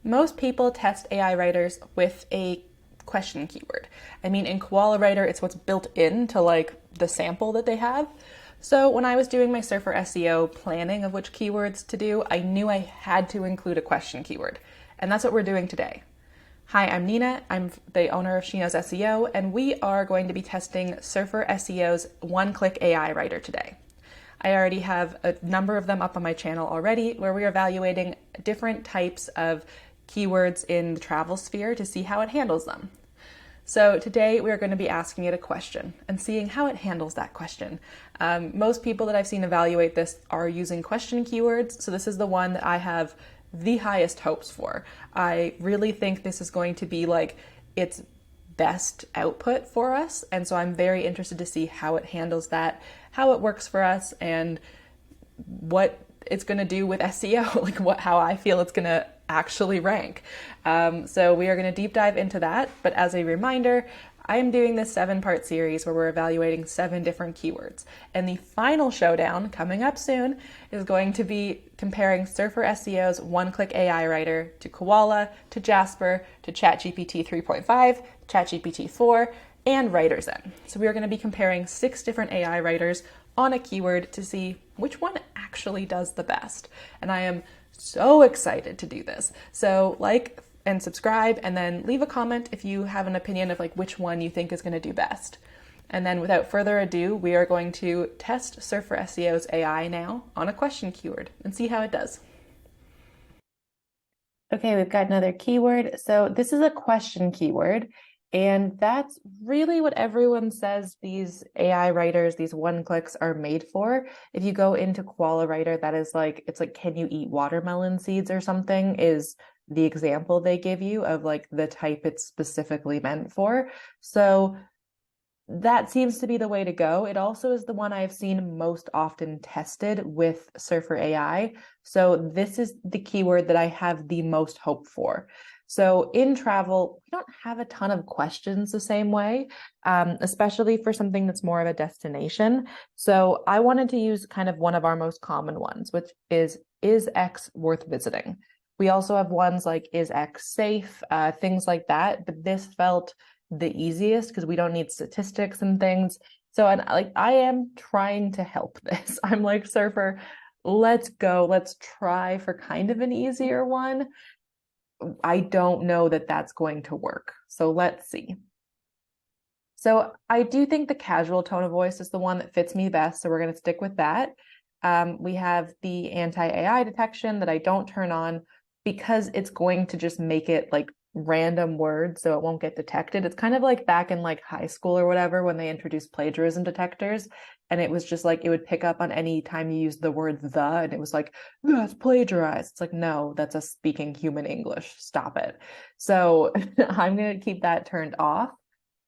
Most people test AI writers with a question keyword. I mean, in Koala Writer, it's what's built into like the sample that they have. So when I was doing my Surfer SEO planning of which keywords to do, I knew I had to include a question keyword. And that's what we're doing today. Hi, I'm Nina. I'm the owner of SurferSEO's SEO, and we are going to be testing SurferSEO's one-click AI writer today. I already have a number of them up on my channel already where we are evaluating different types of keywords in the travel sphere to see how it handles them. So today we are going to be asking it a question and seeing how it handles that question. Most people that I've seen evaluate this are using question keywords, so this is the one that I have the highest hopes for. I really think this is going to be like its best output for us, and so I'm very interested to see how it handles that, how it works for us, and what it's going to do with SEO, like how I feel it's going to actually rank. So we are going to deep dive into that, but as a reminder, I am doing this 7-part series where we're evaluating 7 different keywords. And the final showdown, coming up soon, is going to be comparing SurferSEO's one-click AI writer to Koala, to Jasper, to ChatGPT 3.5, ChatGPT 4, and WriterZen. So we are going to be comparing 6 different AI writers on a keyword to see which one actually does the best. And I am so excited to do this. So like and subscribe, and then leave a comment if you have an opinion of like which one you think is going to do best. And then without further ado, we are going to test SurferSEO's AI now on a question keyword and see how it does. Okay, we've got another keyword. So this is a question keyword, and that's really what everyone says these AI writers, these one-clicks are made for. If you go into Koala Writer, that is like, it's like, can you eat watermelon seeds or something, is the example they give you of like the type it's specifically meant for. So that seems to be the way to go. It also is the one I've seen most often tested with Surfer AI. So this is the keyword that I have the most hope for. So in travel, we don't have a ton of questions the same way, especially for something that's more of a destination. So I wanted to use kind of one of our most common ones, which is X worth visiting? We also have ones like, is X safe? Things like that. But this felt the easiest because we don't need statistics and things. So I am trying to help this. I'm like, Surfer, let's go. Let's try for kind of an easier one. I don't know that that's going to work. So let's see. So I do think the casual tone of voice is the one that fits me best. So we're going to stick with that. We have the anti-AI detection that I don't turn on because it's going to just make it like random words so it won't get detected. It's kind of like back in like high school or whatever when they introduced plagiarism detectors, and it was just like it would pick up on any time you used the word the, and it was like, that's plagiarized. It's like, no, that's us speaking human English. Stop it. So I'm going to keep that turned off.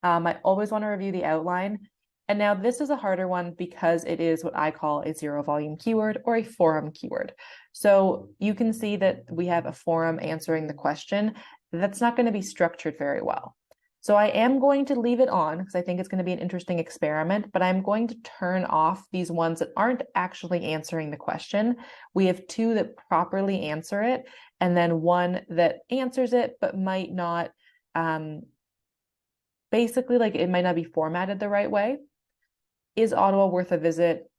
I always want to review the outline. And now this is a harder one because it is what I call a zero volume keyword or a forum keyword. So you can see that we have a forum answering the question. That's not going to be structured very well. So I am going to leave it on because I think it's going to be an interesting experiment, but I'm going to turn off these ones that aren't actually answering the question. We have 2 that properly answer it, and then 1 that answers it, but might not, basically like it might not be formatted the right way. Is Ottawa worth a visit?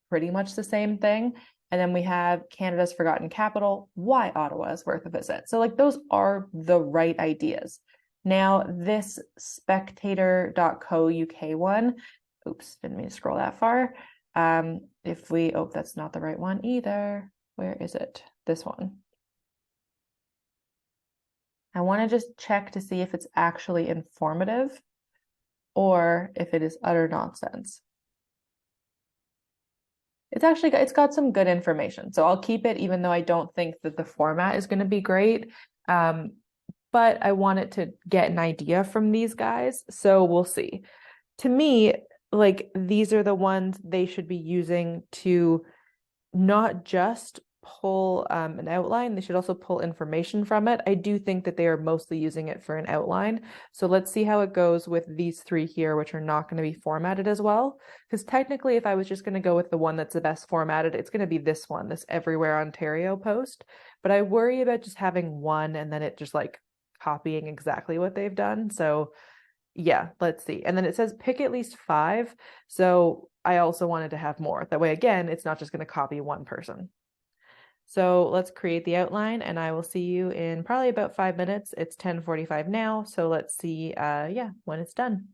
Pretty much the same thing. And then we have Canada's forgotten capital, why Ottawa is worth a visit. So like those are the right ideas. Now this spectator.co.uk one, oops, didn't mean to scroll that far. Oh, that's not the right one either. Where is it? This one. I want to just check to see if it's actually informative or if it is utter nonsense. It's got some good information. So I'll keep it even though I don't think that the format is going to be great. But I want it to get an idea from these guys. So we'll see. To me, like these are the ones they should be using to not just pull an outline. They should also pull information from it. I do think that they are mostly using it for an outline. So let's see how it goes with these three here, which are not going to be formatted as well. Because technically, if I was just going to go with the one that's the best formatted, it's going to be this one, this Everywhere Ontario post. But I worry about just having one and then it just like copying exactly what they've done. So yeah, let's see. And then it says pick at least 5. So I also wanted to have more. That way, again, it's not just going to copy one person. So let's create the outline and I will see you in probably about 5 minutes. It's 10:45 now. So let's see, yeah, when it's done.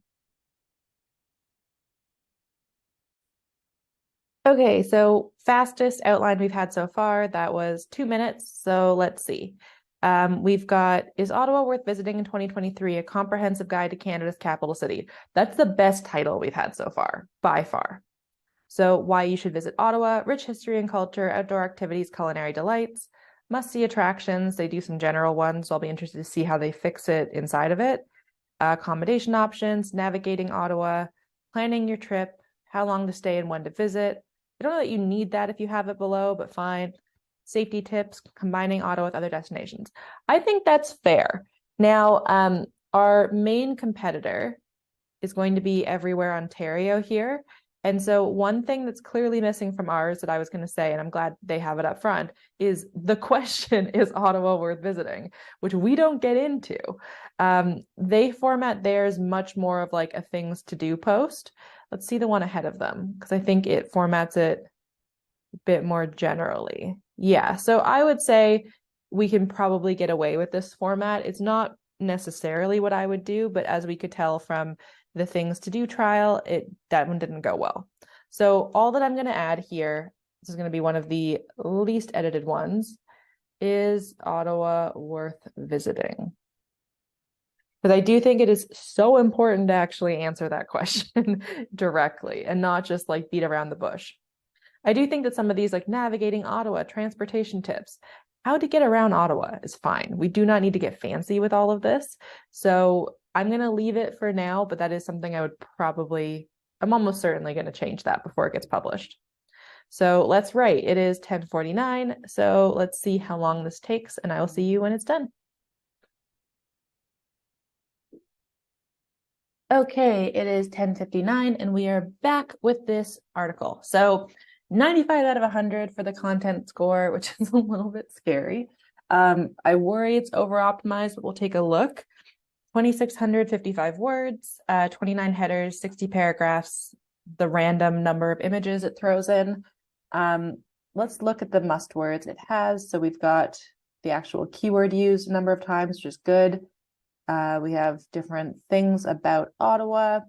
Okay, so fastest outline we've had so far, that was 2 minutes. So let's see. We've got, is Ottawa worth visiting in 2023? A comprehensive guide to Canada's capital city. That's the best title we've had so far, by far. So why you should visit Ottawa: rich history and culture, outdoor activities, culinary delights, must-see attractions. They do some general ones, so I'll be interested to see how they fix it inside of it. Accommodation options, navigating Ottawa, planning your trip, how long to stay and when to visit. I don't know that you need that if you have it below, but fine. Safety tips, combining Ottawa with other destinations. I think that's fair. Now, our main competitor is going to be Everywhere Ontario here. And so one thing that's clearly missing from ours that I was going to say, and I'm glad they have it up front, is the question, is Ottawa worth visiting? Which we don't get into. They format theirs much more of like a things to do post. Let's see the one ahead of them, because I think it formats it a bit more generally. Yeah, so I would say we can probably get away with this format. It's not necessarily what I would do, but as we could tell from the things to do trial, that one didn't go well. So all that I'm going to add here, this is going to be one of the least edited ones, is Ottawa worth visiting? Because I do think it is so important to actually answer that question directly and not just like beat around the bush. I do think that some of these, like navigating Ottawa, transportation tips, how to get around Ottawa is fine. We do not need to get fancy with all of this. So I'm going to leave it for now, but that is something I would probably, I'm almost certainly going to change that before it gets published. So let's write. It is 10:49. So let's see how long this takes, and I will see you when it's done. Okay, it is 10:59, and we are back with this article. So 95 out of 100 for the content score, which is a little bit scary. I worry it's over-optimized, but we'll take a look. 2,655 words, 29 headers, 60 paragraphs, the random number of images it throws in. Let's look at the must words it has. So we've got the actual keyword used a number of times, which is good. We have different things about Ottawa.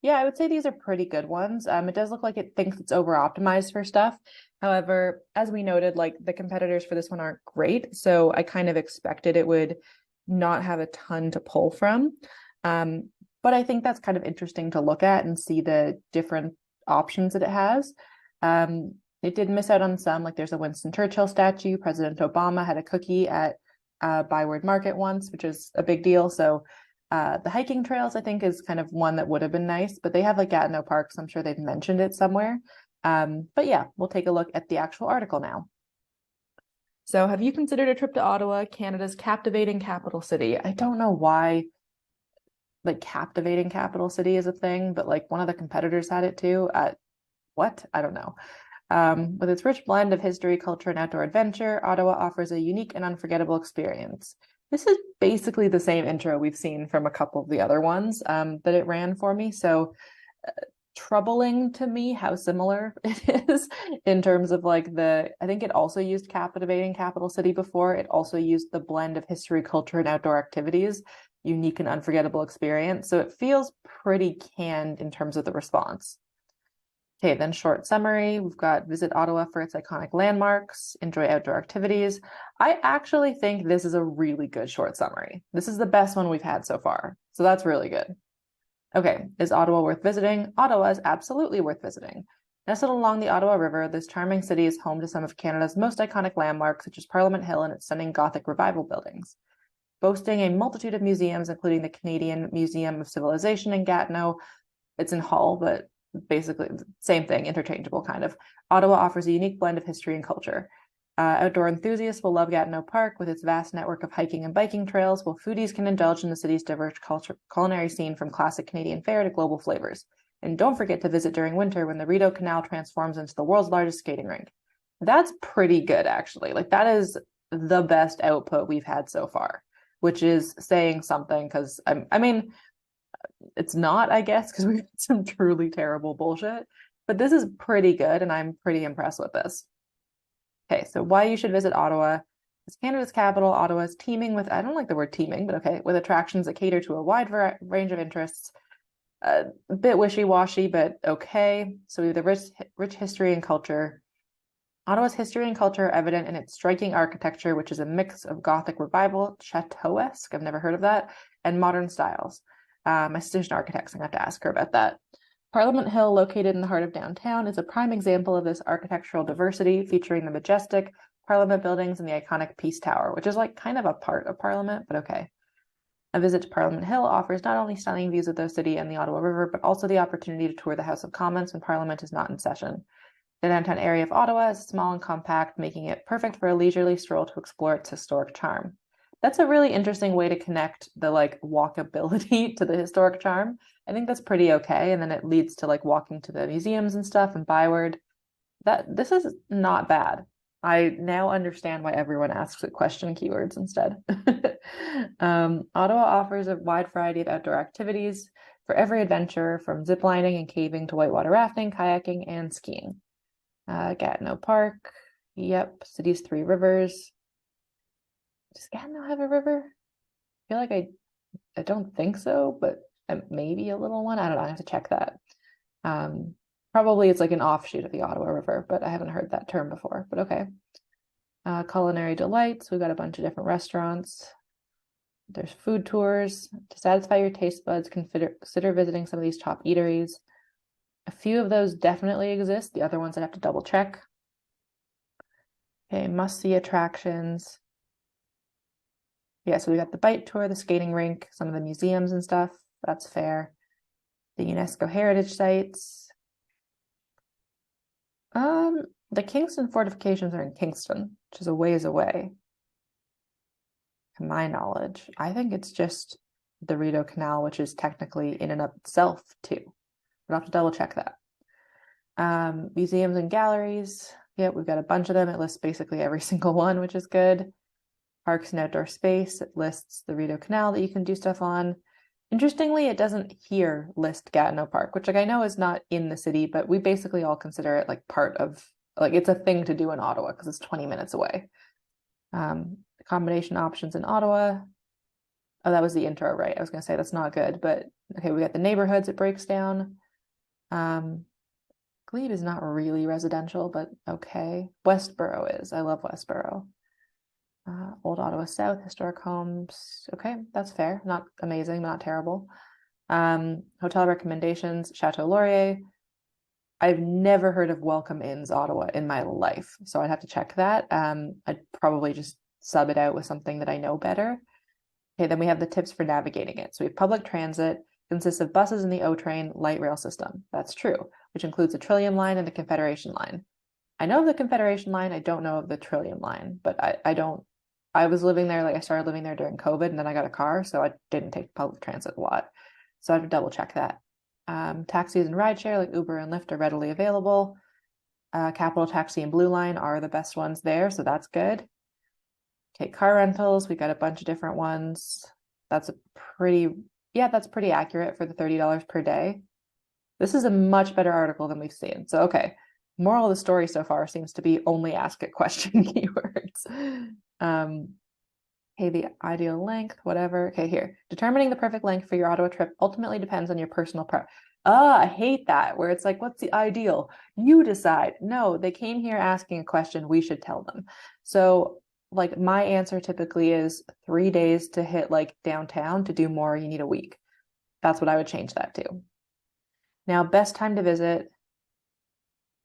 Yeah, I would say these are pretty good ones. It does look like it thinks it's over-optimized for stuff. However, as we noted, like the competitors for this one aren't great, so I kind of expected it would not have a ton to pull from. But I think that's kind of interesting to look at and see the different options that it has. It did miss out on some, like there's a Winston Churchill statue. President Obama had a cookie at Byward Market once, which is a big deal. So the hiking trails, I think, is kind of one that would have been nice, but they have like Gatineau Park, so I'm sure they've mentioned it somewhere. But yeah, we'll take a look at the actual article now. So have you considered a trip to Ottawa, Canada's captivating capital city? I don't know why like captivating capital city is a thing, but like one of the competitors had it too. What? I don't know. With its rich blend of history, culture, and outdoor adventure, Ottawa offers a unique and unforgettable experience. This is basically the same intro we've seen from a couple of the other ones that it ran for me. So troubling to me how similar it is in terms of like I think it also used captivating capital city before. It also used the blend of history, culture, and outdoor activities, unique and unforgettable experience. So it feels pretty canned in terms of the response. Okay, then short summary. We've got visit Ottawa for its iconic landmarks, enjoy outdoor activities. I actually think this is a really good short summary. This is the best one we've had so far. So that's really good. Okay, is Ottawa worth visiting? Ottawa is absolutely worth visiting. Nestled along the Ottawa River, this charming city is home to some of Canada's most iconic landmarks, such as Parliament Hill and its stunning Gothic Revival buildings. Boasting a multitude of museums, including the Canadian Museum of Civilization in Gatineau. It's in Hull, but basically same thing, interchangeable kind of. Ottawa offers a unique blend of history and culture. Outdoor enthusiasts will love Gatineau Park with its vast network of hiking and biking trails, while foodies can indulge in the city's diverse culinary scene from classic Canadian fare to global flavors. And don't forget to visit during winter when the Rideau Canal transforms into the world's largest skating rink. That's pretty good, actually. Like, that is the best output we've had so far, which is saying something, because I mean, it's not, I guess, because we've had some truly terrible bullshit, but this is pretty good, and I'm pretty impressed with this. Okay, so why you should visit Ottawa. It's Canada's capital. Ottawa is teeming with, I don't like the word teeming, but okay, with attractions that cater to a wide range of interests. A bit wishy-washy, but okay. So we have the rich history and culture. Ottawa's history and culture are evident in its striking architecture, which is a mix of Gothic revival, chateau-esque, I've never heard of that, and modern styles. My sister's an architect, so I'm going to have to ask her about that. Parliament Hill, located in the heart of downtown, is a prime example of this architectural diversity, featuring the majestic Parliament buildings and the iconic Peace Tower, which is like kind of a part of Parliament, but okay. A visit to Parliament Hill offers not only stunning views of the city and the Ottawa River, but also the opportunity to tour the House of Commons when Parliament is not in session. The downtown area of Ottawa is small and compact, making it perfect for a leisurely stroll to explore its historic charm. That's a really interesting way to connect the like walkability to the historic charm. I think that's pretty okay. And then it leads to like walking to the museums and stuff and byward. This is not bad. I now understand why everyone asks it question keywords instead. Ottawa offers a wide variety of outdoor activities for every adventure, from ziplining and caving to whitewater rafting, kayaking, and skiing. Gatineau Park. Yep. City's 3 rivers. Does Gatineau have a river? I feel like I don't think so, but maybe a little one. I don't know. I have to check that. Probably it's like an offshoot of the Ottawa River, but I haven't heard that term before, but okay. Culinary delights. We've got a bunch of different restaurants. There's food tours. To satisfy your taste buds, consider visiting some of these top eateries. A few of those definitely exist. The other ones I'd have to double check. Okay, must-see attractions. Yeah, so we got the bike tour, the skating rink, some of the museums and stuff. That's fair. The UNESCO heritage sites. The Kingston fortifications are in Kingston, which is a ways away. To my knowledge, I think it's just the Rideau Canal, which is technically in and of itself too. We'll have to double check that. Museums and galleries. Yeah, we've got a bunch of them. It lists basically every single one, which is good. Parks and outdoor space. It lists the Rideau Canal that you can do stuff on. Interestingly, it doesn't here list Gatineau Park, which like I know is not in the city, but we basically all consider it like part of, like it's a thing to do in Ottawa because it's 20 minutes away. Accommodation options in Ottawa. Oh, that was the intro, right? I was going to say that's not good, but okay, we got the neighborhoods it breaks down. Glebe is not really residential, but okay. Westboro is. I love Westboro. Old Ottawa South, historic homes. Okay, that's fair. Not amazing, but not terrible. Hotel recommendations, Chateau Laurier. I've never heard of Welcome Inns Ottawa in my life, so I'd have to check that. I'd probably just sub it out with something that I know better. Okay, then we have the tips for navigating it. So we have public transit, consists of buses and the O-Train light rail system. That's true, which includes the Trillium Line and the Confederation Line. I know of the Confederation Line. I don't know of the Trillium Line, but I was living there, like I started living there during COVID, and then I got a car, so I didn't take public transit a lot. So I have to double check that. Taxis and rideshare like Uber and Lyft are readily available. Capital Taxi and Blue Line are the best ones there, so that's good. Okay, car rentals, we got a bunch of different ones. That's pretty accurate for the $30 per day. This is a much better article than we've seen. So, okay, moral of the story so far seems to be only ask it question keywords. Okay, the ideal length, whatever. Okay, here. Determining the perfect length for your Ottawa trip ultimately depends on your personal preference. I hate that, where it's like, what's the ideal? You decide. No, they came here asking a question. We should tell them. So, like, my answer typically is 3 days to hit, like, downtown. To do more, you need a week. That's what I would change that to. Now, best time to visit.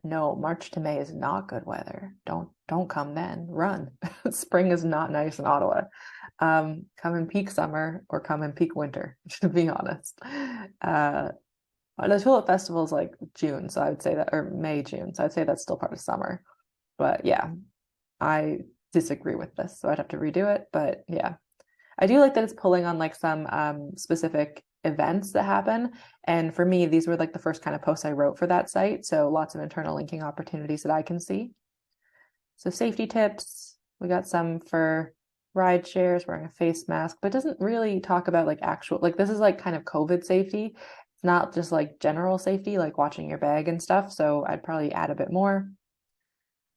No, March to May is not good weather. Don't come then. Run. Spring is not nice in Ottawa. Come in peak summer or come in peak winter, to be honest. The Tulip Festival is like June, so I would say that, or May, June. So I'd say that's still part of summer. But yeah, I disagree with this, so I'd have to redo it. But yeah, I do like that it's pulling on like some specific events that happen. And for me, these were like the first kind of posts I wrote for that site. So lots of internal linking opportunities that I can see. So safety tips, we got some for ride shares, wearing a face mask, but it doesn't really talk about like actual, like this is like kind of COVID safety. It's not just like general safety, like watching your bag and stuff. So I'd probably add a bit more.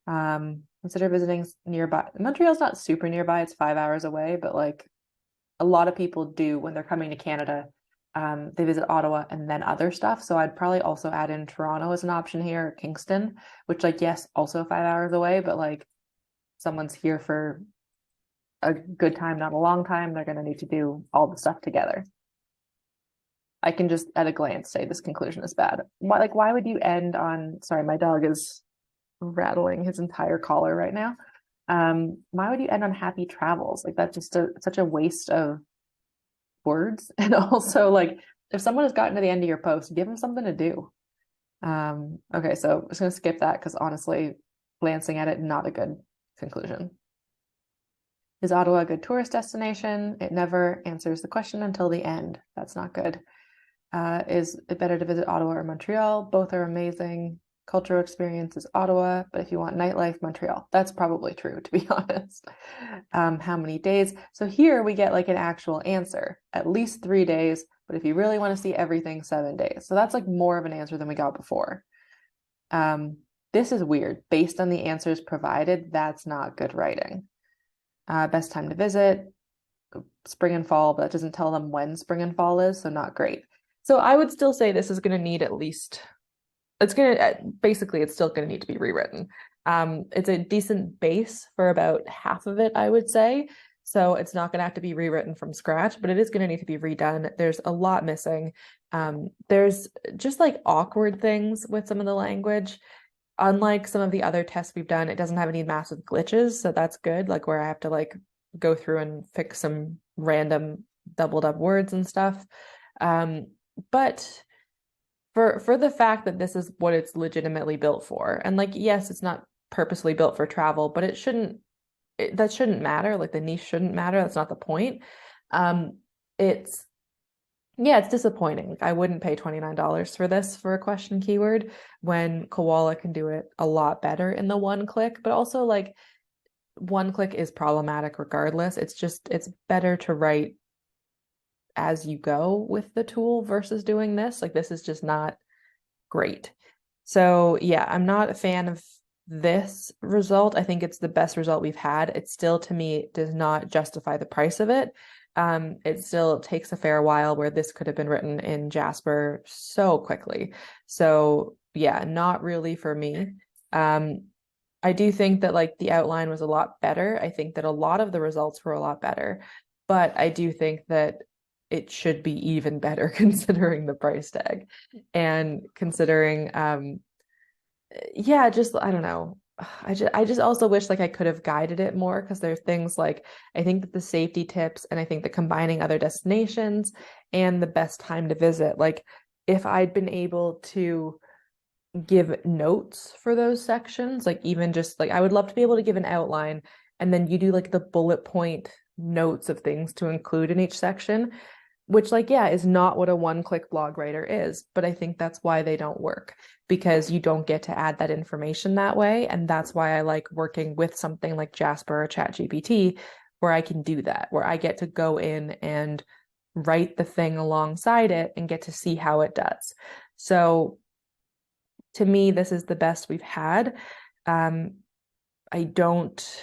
Consider visiting nearby. Montreal's not super nearby, it's 5 hours away, but like a lot of people do when they're coming to Canada. They visit Ottawa and then other stuff. So I'd probably also add in Toronto as an option here, Kingston, which like, yes, also 5 hours away, but like someone's here for a good time, not a long time, they're going to need to do all the stuff together. I can just at a glance say this conclusion is bad. Why would you end on, sorry, my dog is rattling his entire collar right now. Why would you end on happy travels? Like that's just such a waste of words. And also like if someone has gotten to the end of your post, give them something to do. Okay, so I'm just gonna skip that because honestly, glancing at it, not a good conclusion. Is Ottawa a good tourist destination? It never answers the question until the end. That's not good. Is it better to visit Ottawa or Montreal? Both are amazing. Cultural experience is Ottawa, but if you want nightlife, Montreal. That's probably true, to be honest. How many days? So here we get like an actual answer, at least 3 days, but if you really want to see everything, 7 days. So that's like more of an answer than we got before. This is weird. Based on the answers provided, that's not good writing. Best time to visit, spring and fall, but that doesn't tell them when spring and fall is, so not great. So I would still say this is going to need at least, it's still going to need to be rewritten. It's a decent base for about half of it, I would say. So it's not going to have to be rewritten from scratch, but it is going to need to be redone. There's a lot missing. There's just like awkward things with some of the language. Unlike some of the other tests we've done, it doesn't have any massive glitches, so that's good. Like where I have to like go through and fix some random doubled up words and stuff. But for the fact that this is what it's legitimately built for, and like yes, it's not purposely built for travel, but that shouldn't matter. Like the niche shouldn't matter. That's not the point. It's disappointing. I wouldn't pay $29 for this for a question keyword when Koala can do it a lot better in the one click, but also like one click is problematic regardless. It's better to write as you go with the tool versus doing this. Like this is just not great. So yeah, I'm not a fan of this result. I think it's the best result we've had. It still, to me, does not justify the price of it. It still takes a fair while where this could have been written in Jasper so quickly. So yeah, not really for me. I do think that like the outline was a lot better. I think that a lot of the results were a lot better, but I do think that it should be even better considering the price tag and considering just I don't know. I just also wish like I could have guided it more because there's things like I think that the safety tips and I think that combining other destinations and the best time to visit, like if I'd been able to give notes for those sections, like even just like I would love to be able to give an outline and then you do like the bullet point notes of things to include in each section, which like yeah is not what a one-click blog writer is, but I think that's why they don't work, because you don't get to add that information that way. And that's why I like working with something like Jasper or ChatGPT, where I can do that, where I get to go in and write the thing alongside it and get to see how it does. So to me, this is the best we've had. I don't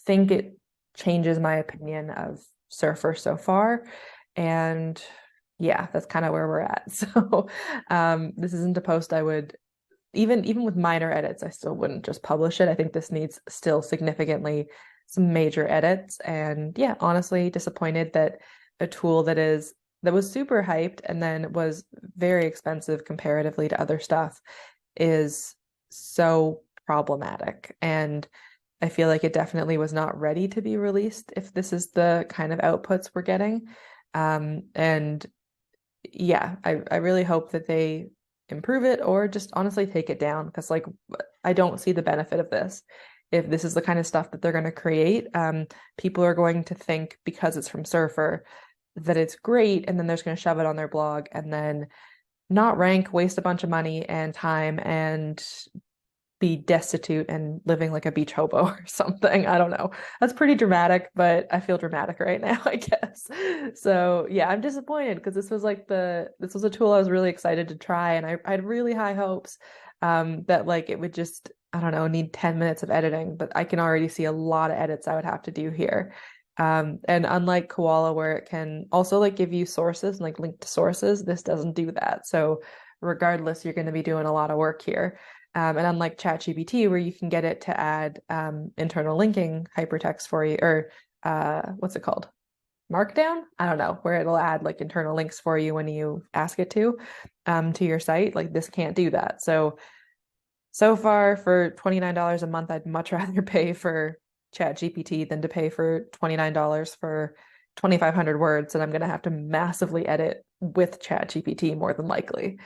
think it changes my opinion of Surfer so far. And yeah, that's kind of where we're at. So this isn't a post I would, even with minor edits, I still wouldn't just publish it. I think this needs still significantly some major edits. And yeah, honestly, disappointed that a tool that was super hyped and then was very expensive comparatively to other stuff is so problematic. And I feel like it definitely was not ready to be released if this is the kind of outputs we're getting. And yeah, I really hope that they improve it or just honestly take it down because like I don't see the benefit of this. If this is the kind of stuff that they're going to create, people are going to think because it's from Surfer that it's great, and then they're just going to shove it on their blog and then not rank, waste a bunch of money and time, and be destitute and living like a beach hobo or something. I don't know. That's pretty dramatic, but I feel dramatic right now, I guess. So yeah, I'm disappointed because this was a tool I was really excited to try, and I had really high hopes that like it would just, I don't know, need 10 minutes of editing, but I can already see a lot of edits I would have to do here. And unlike Koala, where it can also like give you sources and like link to sources, this doesn't do that. So regardless, you're going to be doing a lot of work here. And unlike ChatGPT, where you can get it to add internal linking hypertext for you, or what's it called? Markdown? I don't know, where it'll add like internal links for you when you ask it to your site. Like this can't do that. So far for $29 a month, I'd much rather pay for ChatGPT than to pay for $29 for 2,500 words that I'm going to have to massively edit with ChatGPT more than likely.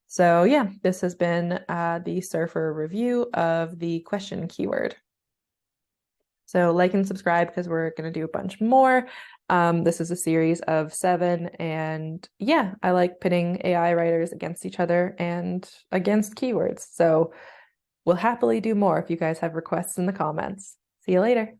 So yeah, this has been the Surfer review of the question keyword. So like and subscribe because we're going to do a bunch more. This is a series of 7, and yeah, I like pitting AI writers against each other and against keywords. So we'll happily do more if you guys have requests in the comments. See you later.